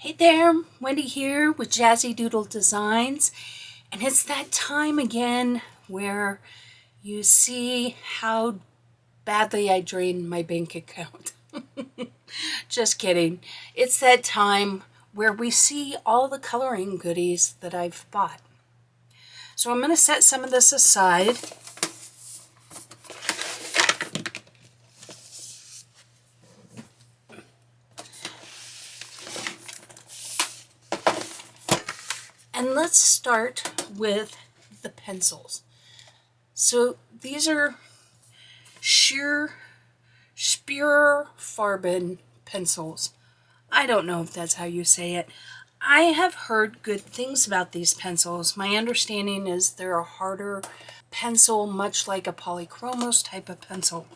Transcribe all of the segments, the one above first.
Hey there, Wendy here with Jazzydoodledesigns, and it's that time again where you see how badly I drained my bank account. Just kidding. It's that time where we see all the coloring goodies that I've bought. So I'm going to set some of this aside. And let's start with the pencils. So these are Farben pencils. I don't know if that's how you say it. I have heard good things about these pencils. My understanding is they're a harder pencil, much like a polychromos type of pencil,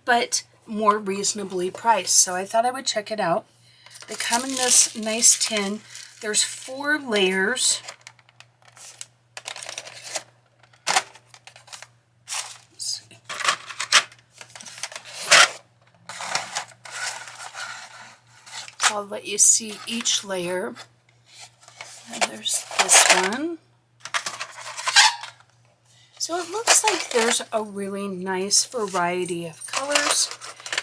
but more reasonably priced. So I thought I would check it out. They come in this nice tin. There's 4 layers. Let's see. So I'll let you see each layer. And there's this one. So it looks like there's a really nice variety of colors.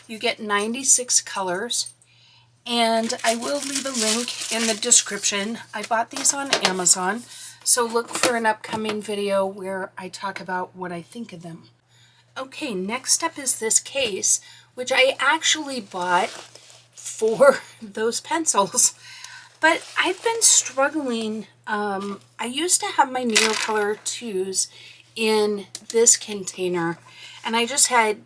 You get 96 colors. And I will leave a link in the description. I bought these on Amazon, so look for an upcoming video where I talk about what I think of them. Okay, next up is this case, which I actually bought for those pencils. But I've been struggling. I used to have my Neocolor 2s in this container, and I just had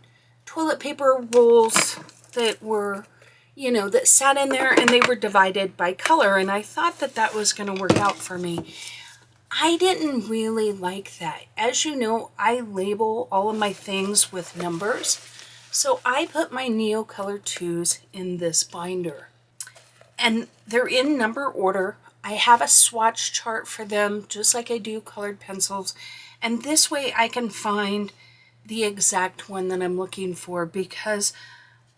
toilet paper rolls that were that sat in there, and they were divided by color, and I thought that that was going to work out for me. I didn't really like that. As you know, I label all of my things with numbers, so I put my Neocolor 2s in this binder. And they're in number order. I have a swatch chart for them, just like I do colored pencils, and this way I can find the exact one that I'm looking for, because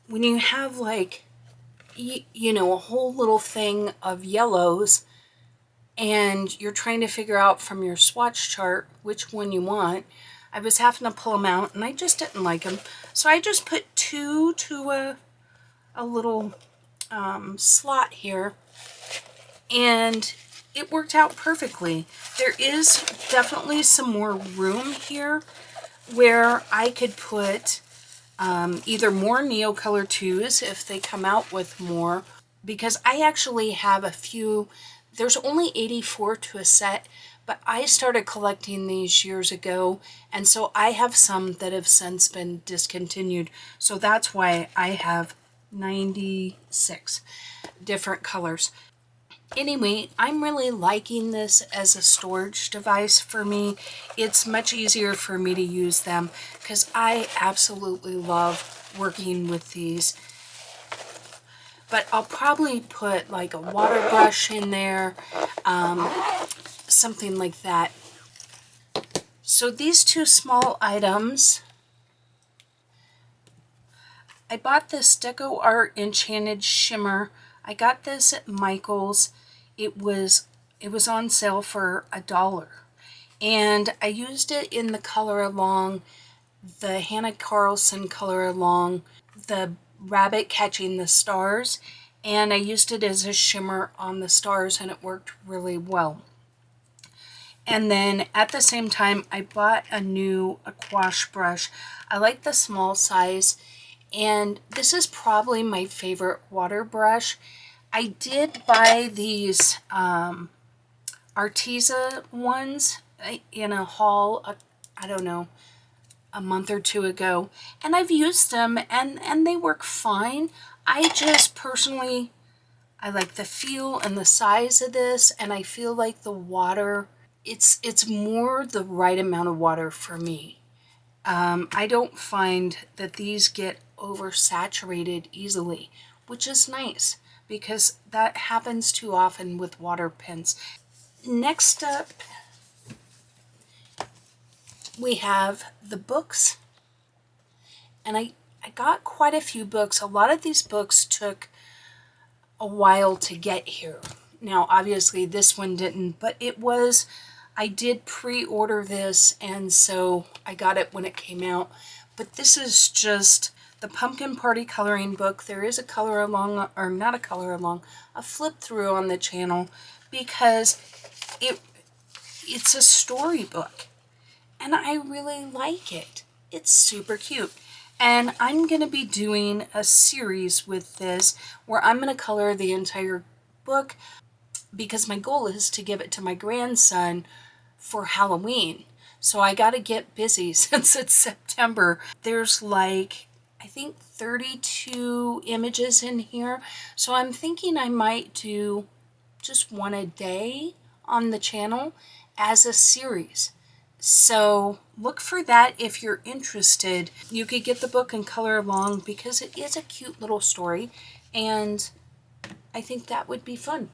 when you have like a whole little thing of yellows and you're trying to figure out from your swatch chart which one you want, I was having to pull them out and I just didn't like them. So I just put 2 to a little slot here, and it worked out perfectly. There is definitely some more room here where I could put either more Neocolor 2s if they come out with more, because I actually have a few. There's only 84 to a set, but I started collecting these years ago, and so I have some that have since been discontinued. So that's why I have 96 different colors. Anyway, I'm really liking this as a storage device for me. It's much easier for me to use them because I absolutely love working with these. But I'll probably put like a water brush in there, something like that. So these 2 small items, I bought this Deco Art Enchanted Shimmer. I got this at Michael's. It was on sale for $1, and I used it in the color along, the Hannah Carlson color along, the rabbit catching the stars, and I used it as a shimmer on the stars, and it worked really well. And then at the same time, I bought a new gouache brush. I like the small size, and this is probably my favorite water brush. I did buy these Arteza ones in a haul, I don't know, a month or 2 ago, and I've used them and they work fine. I just personally, I like the feel and the size of this, and I feel like the water, it's more the right amount of water for me. I don't find that these get oversaturated easily, which is nice, because that happens too often with water pens. Next up, we have the books, and I got quite a few books. A lot of these books took a while to get here. Now, obviously this one didn't, but I did pre-order this, and so I got it when it came out. But this is just the Pumpkin Party coloring book. There is a color along, or not a color along, a flip through on the channel, because it's a storybook, and I really like it. It's super cute. And I'm going to be doing a series with this where I'm going to color the entire book, because my goal is to give it to my grandson for Halloween. So I got to get busy since it's September. There's like, I think 32 images in here. So I'm thinking I might do just one a day on the channel as a series. So look for that if you're interested. You could get the book and color along, because it is a cute little story, and I think that would be fun.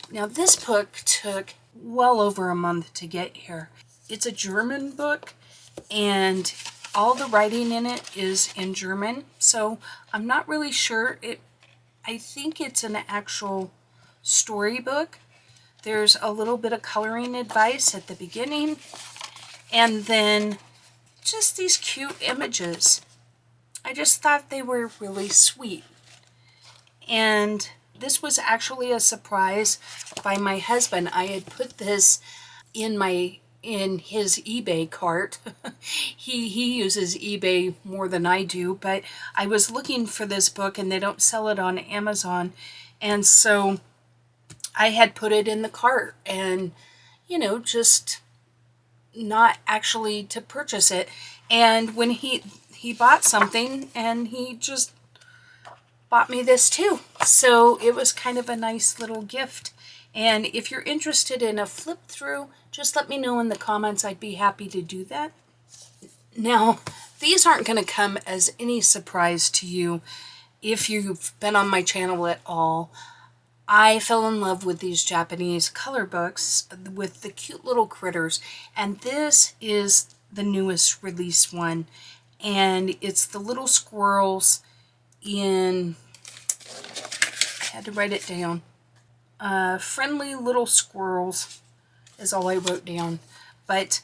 Now, this book took well over a month to get here. It's a German book, and all the writing in it is in German, so I'm not really sure. I think it's an actual storybook. There's a little bit of coloring advice at the beginning, and then just these cute images. I just thought they were really sweet. And this was actually a surprise by my husband. I had put this in his eBay cart. He uses eBay more than I do, but I was looking for this book and they don't sell it on Amazon. And so I had put it in the cart, and, you know, just not actually to purchase it. And when he bought something, and he just bought me this too. So it was kind of a nice little gift. And if you're interested in a flip through, just let me know in the comments. I'd be happy to do that. Now, these aren't going to come as any surprise to you if you've been on my channel at all. I fell in love with these Japanese color books with the cute little critters, and this is the newest release one, and it's the little squirrels in, I had to write it down, friendly little squirrels is all I wrote down. But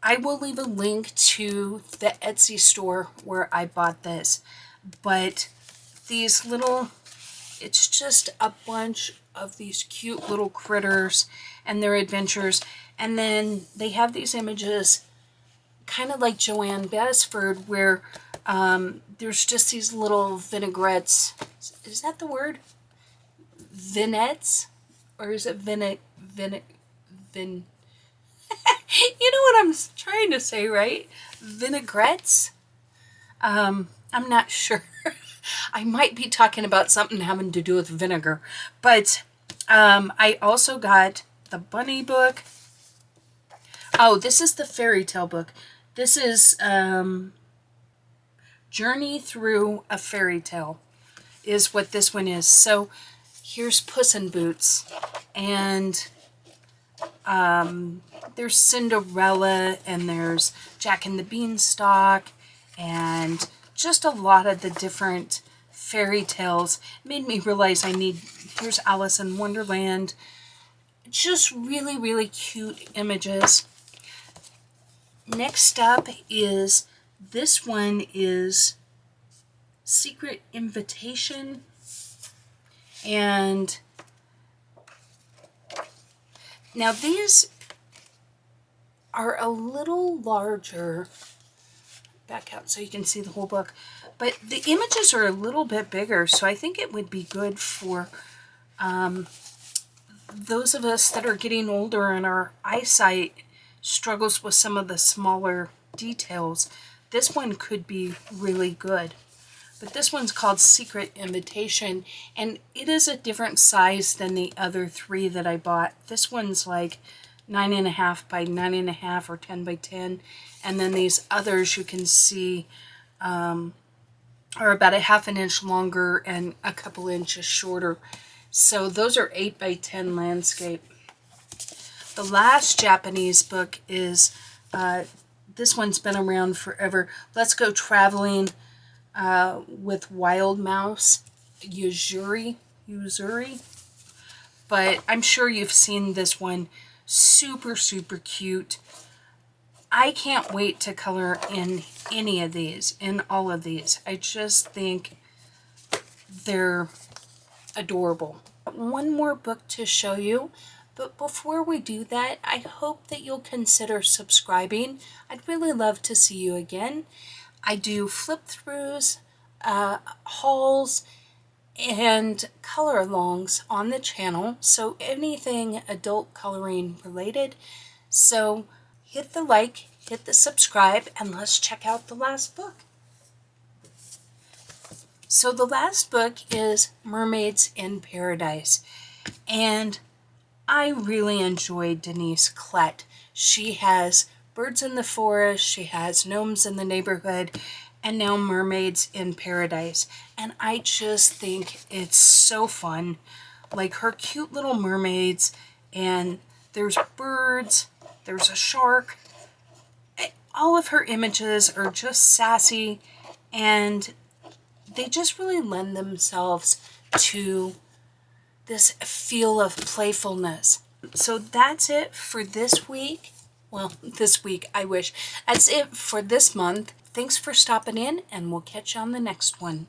I will leave a link to the Etsy store where I bought this. But these little, it's just a bunch of these cute little critters and their adventures. And then they have these images kind of like Joanne Beresford, where there's just these little vinaigrettes. Is that the word? Vignettes? Or is it You know what I'm trying to say, right? Vinaigrettes? I'm not sure. I might be talking about something having to do with vinegar. But I also got the bunny book. Oh, this is the fairy tale book. This is Journey Through a Fairy Tale is what this one is. So here's Puss in Boots, and there's Cinderella, and there's Jack and the Beanstalk, and just a lot of the different fairy tales. It made me realize here's Alice in Wonderland. Just really, really cute images. Next up is, this one is Secret Invitation, and now these are a little larger. Back out so you can see the whole book, but the images are a little bit bigger, so I think it would be good for those of us that are getting older and our eyesight struggles with some of the smaller details. This one could be really good. But this one's called Secret Invitation, and it is a different size than the other three that I bought. This one's like 9.5 by 9.5 or 10 by 10, and then these others you can see are about a ½ an inch longer and a couple inches shorter. So those are 8 by 10 landscape. The last Japanese book is, this one's been around forever. Let's Go Traveling with Wild Mouse, Yuzuri. Uzuri. But I'm sure you've seen this one. Super, super cute. I can't wait to color in any of these, in all of these. I just think they're adorable. One more book to show you, but before we do that, I hope that you'll consider subscribing. I'd really love to see you again. I do flip-throughs, hauls, and color alongs on the channel, so anything adult coloring related. So hit the like, hit the subscribe, and let's check out the last book. So the last book is Mermaids in Paradise, and I really enjoyed Denise Klett. She has Birds in the Forest, she has Gnomes in the Neighborhood, and now Mermaids in Paradise. And I just think it's so fun. Like her cute little mermaids, and there's birds, there's a shark. All of her images are just sassy, and they just really lend themselves to this feel of playfulness. So that's it for this week. Well, this week, I wish. That's it for this month. Thanks for stopping in, and we'll catch you on the next one.